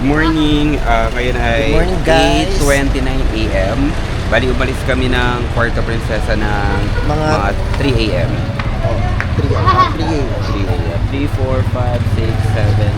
Morning, ngayon ay Good morning, guys. 8:29 AM. Bali, umalis kami ng Puerto Princesa ng mga 3 AM. Oh, 3 AM. 3 AM. 3, 4, 5, 6, 7,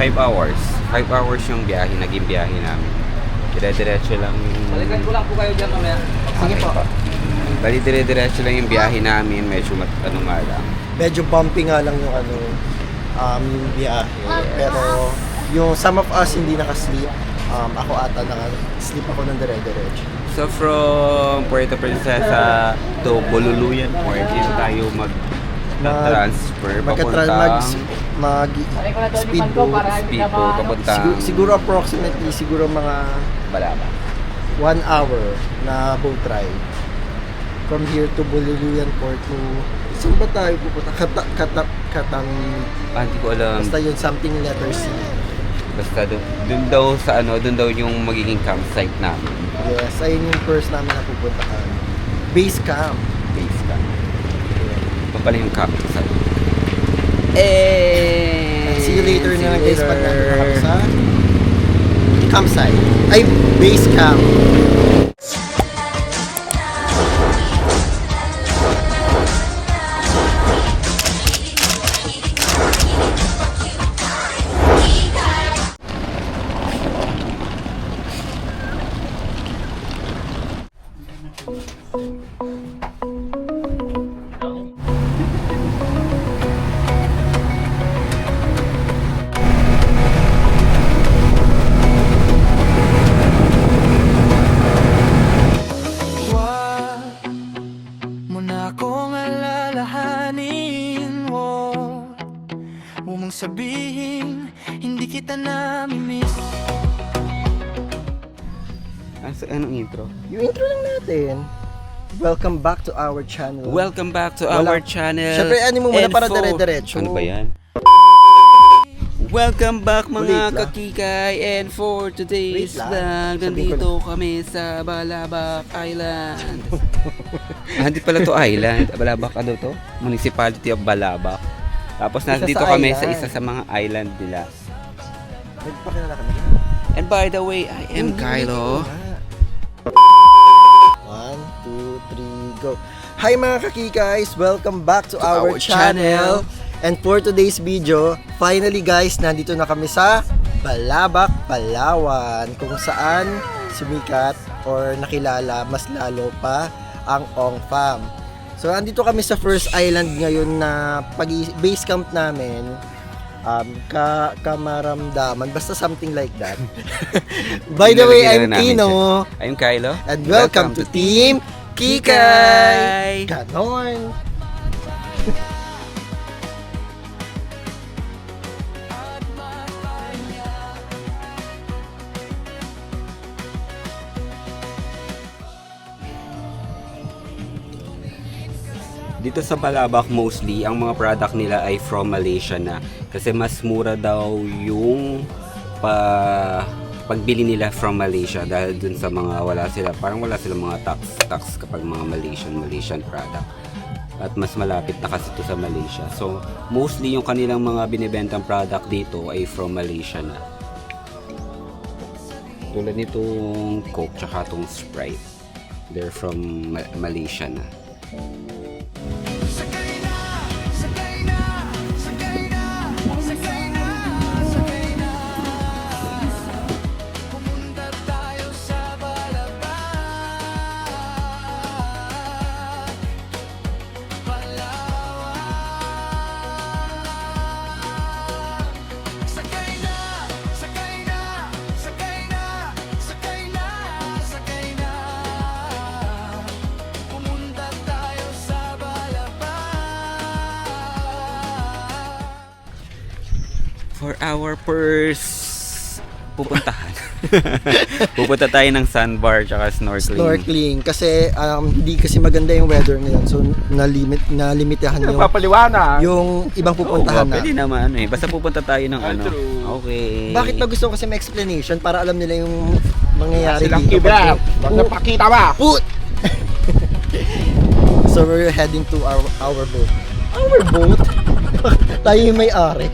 8. 5 hours. 5 hours yung biyahe, naging biyahe namin. Dire-diretso lang yung... Balikan ko lang po kayo dyan mamaya. Sige po. Bali, dire-diretso lang yung biyahe namin. Medyo nga lang. Medyo bumpy nga lang yung yung biyahe. Pero yung some of us hindi nakasleep. Ako ata sleep ako ng dire-diretso. So from Puerto Princesa to Boluluyan Port, dito tayo mag-transfer papuntang speedboat. Speedboat papuntang Siguro approximately mga Balaba. 1 hour na boat ride. From here to Boluluyan Port to... Saan ba tayo pupunta? Hindi ko alam. Basta yun, something letter C. Basta dun daw sa dun daw yung magiging campsite namin. Yes, ayun yung first namin na pupuntahan. Base camp. Base camp. Ito pala yung campsite. See you later na lang guys pag nandun na kami sa campsite. Ay, base camp. Sabihin, hindi kita namimiss. Anong intro? Yung intro lang natin. Welcome back to our channel. Welcome back to our channel. Siyempre, ano mo muna And para for- dire-diretso. Ano ba yan? Welcome back Ulit mga lang. kakikay, and for today's Wait lang. vlog, Sabihin ko nandito kami sa Balabac Island. Hindi pala to island, Balabac ano to? Municipality of Balabac. Tapos Isa nandito sa kami sa island. isa sa mga island nila. Nagpakilala kami. And by the way, I am Kylo. 1, 2, 3, go. Hi mga kakikays! Welcome back to our channel. And for today's video, finally guys, nandito na kami sa Balabac, Palawan, kung saan sumikat or nakilala mas lalo pa ang Ong Fam. So andito kami sa first island ngayon na base camp namin. Kamaramdaman, basta something like that. By the way, I'm Kino. I'm Kylo. And welcome to Team Kikay! Ganon! Dito sa Balabac mostly, ang mga product nila ay from Malaysia na. Kasi mas mura daw yung pagbili nila from Malaysia dahil dun sa mga wala silang mga tax kapag mga Malaysian product. At mas malapit na kasi ito sa Malaysia. So, mostly yung kanilang mga binibentang product dito ay from Malaysia na. Tulad nitong Coke tsaka itong Sprite. They're from Malaysia na. For our first pupuntahan. Pupunta tayo ng sandbar tsaka snorkeling. Kasi hindi kasi maganda yung weather ngayon. So nalimitahan yung ibang pupuntahan na. Pwede naman basta pupunta tayo ng Okay. Bakit ba gusto ko kasi may explanation para alam nila yung mangyayari Silang dito? kibla. Wag na pakita ba? Put! So we're heading to our boat. Our boat? Tayo yung may-ari.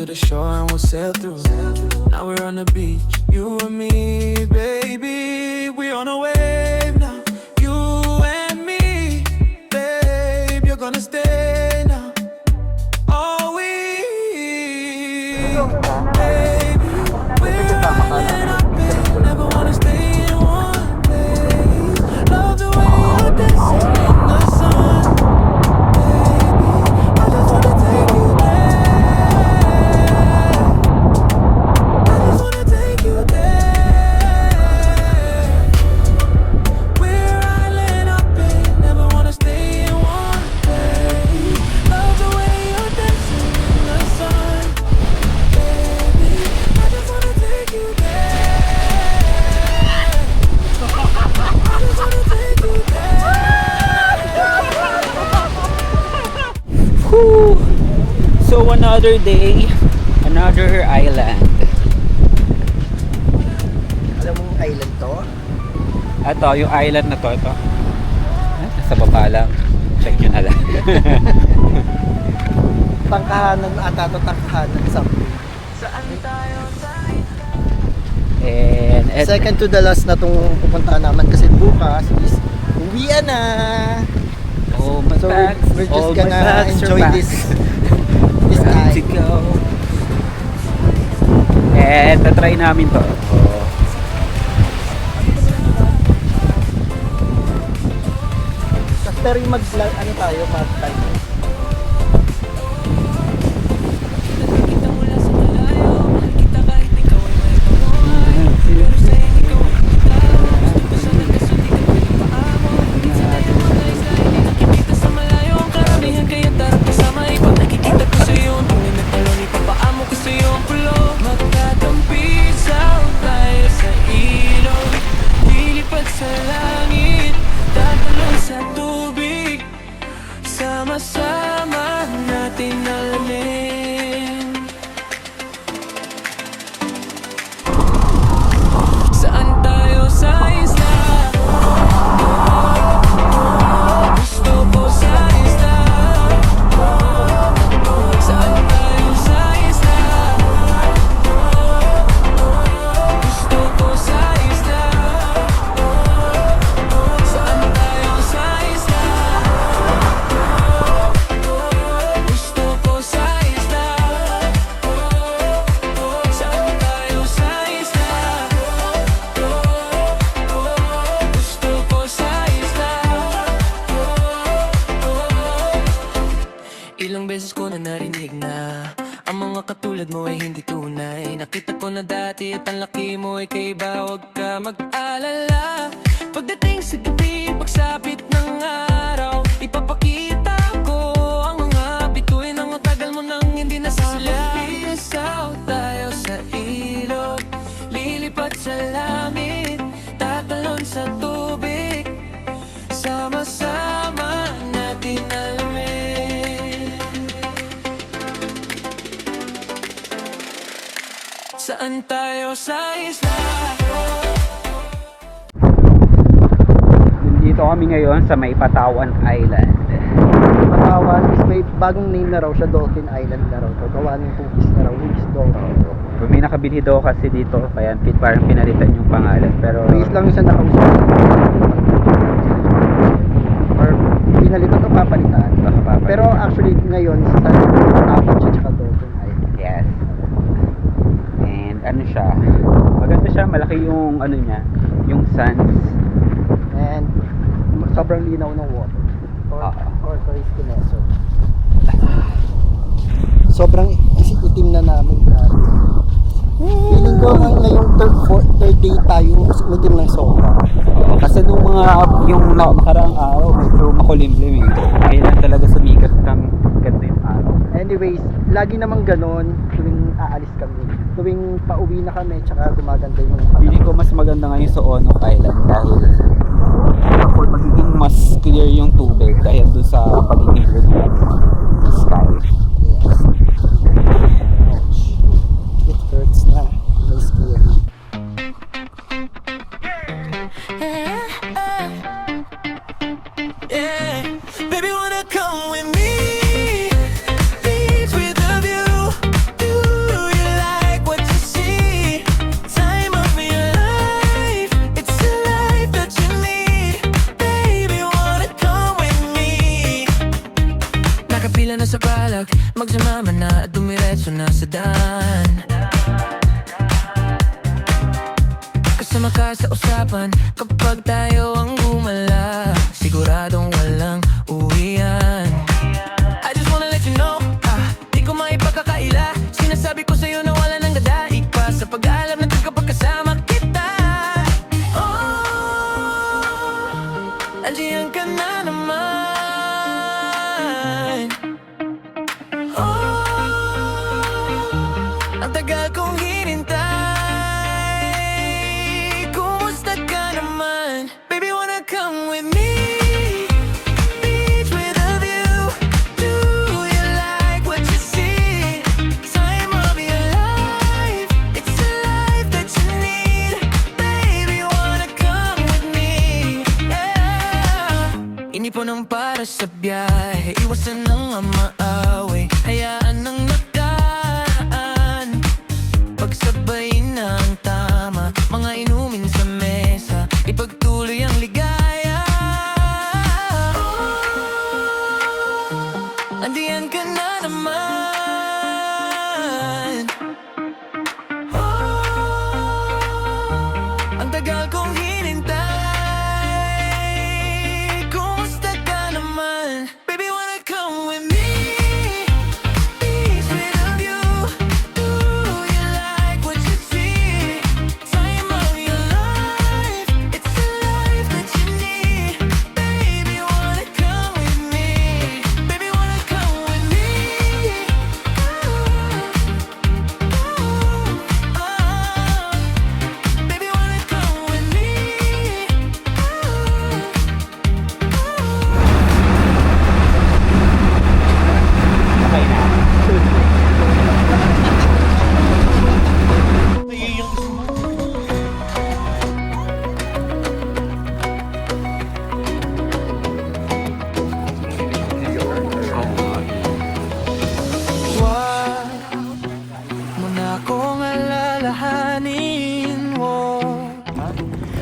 the shore and we'll sail through. Now we're on the beach, you and me, baby. We're on a wave now, you and me, babe. You're gonna stay now. All we, baby, we're island hopping. Never wanna stay in one place. Love the way you're dancing in the sun, baby. I just wanna take you there. I just wanna take you there. We're island hopping. Never wanna stay in one place. Love the way you're dancing in the sun, baby. I just wanna take you there. I just wanna take you there. Whew! So another day, another island. Alam mo yung island to? Ito, yung island na to, ito. Nasa baba lang. Check nyo na lang. Tangkahanan ata to, tangkahanan sa And second to the last na itong pupuntahan naman kasi bukas is uwian na. oh my So bags, we're all just my gonna bags are enjoy back. this Time to time. go. And tatry namin to. Oh. Pero yung ano tayo, mag-time. Kita mula sa malayo, kita kahit ikaw ay may kawain. Pero sa'yo ikaw ang bitaw. Gusto ko sana kaso di ka pwedeng paamo. Minsan tayo maglays-lay, di nakikita sa malayo ang karamihan. Kaya tara kasama, ipag nakikita ko sa'yo ang tunay na talon, ipapaamo ko sa'yo ang pulo. Magtatampisaw tayo sa ilog, lilipad sa langit, tatalon sa tubig. Sama-sama natin alamin. Saan tayo sa isla? Gusto ko sa isla. Saan tayo sa isla? Gusto ko sa isla. Saan tayo sa isla? Gusto ko sa isla. Saan tayo sa isla? Gusto ko sa isla. Ilang beses ko na narinig na ang mga katulad mo ay hindi tunay. Nakita ko na dati at ang laki mo ay kaiba. Huwag ka mag-alala. Pagdating sa gabi, pagsapit ng araw, ipapakita ko ang mga bituin. Ang tagal mo nang hindi nasasala. Pisaw tayo sa ilog, lilipad sa langit, tatalon sa tubig. Sama-sama natin alamin. Saan tayo sa isla? Dito kami ngayon sa May Patawan Island. Patawan is may bagong name na raw siya, Dolphin Island na raw. So gawa ng tubis na raw, which is Dolphin. May nakabili daw kasi dito, kaya parang pinalitan yung pangalan. Pero Base lang yung sa nakausap. Or pinalitan o papalitan. Pero actually ngayon sa Patawan siya tsaka Dolphin Island. yes. And ano siya, maganda siya, malaki yung ano niya, yung sands. And sobrang linaw ng water. Or Kineso. Sobrang itim na namin. Feeling ko ngayong third day tayo itim ng sobra. Kasi nung yung nakaraang araw, medyo makulimlim eh. Ngayon lang talaga sumikat ng ganda yung araw. Anyways, lagi namang ganon tuwing aalis kami. Tuwing pauwi na kami, tsaka gumaganda yung mga Feeling ko mas maganda ngayon sa Onok Island dahil magiging mas clear yung tubig dahil doon sa pagiging blue ng sky. It hurts na. May scary. Yeah, baby, wanna come with me? Beach with a view. pila na sa palak, magsumama na at dumiretso na sa daan. Kasama ka sa usapan kapag tayo ang gumala, siguradong walang uwian. I just wanna let you know, di ko maipagkakaila. Sinasabi ko sa'yo na wala nang gadaig pa sa pag-aalam natin kapag kasama kita. Oh, andiyan ka na naman. Oh, ang tagal kong hinintay. Kumusta ka naman? Baby, wanna come with me? Beach with a view. Do you like what you see? Time of your life. It's a life that you need. Baby, wanna come with me? Yeah. Inipunan para sa biyahe, iwasan ng maaway, hayaan ng nakaan. Pagsabayin ng tama, mga inumin sa mesa, ipagtuloy ang ligaya. Oh, andiyan ka na naman. Oh, ang tagal kong hinintay. Kumusta ka naman? Baby, wanna come with me? Beach with a view. Do you like what you see? Time of your life. It's a life that you need. Baby, wanna come with me? Baby, wanna come with me? Baby, wanna come with me? Huwag mo na akong alalahanin mo.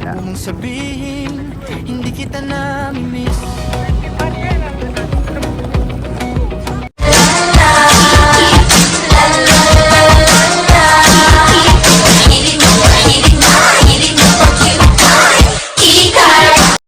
Huwag mong sabihin, hindi kita nami-miss.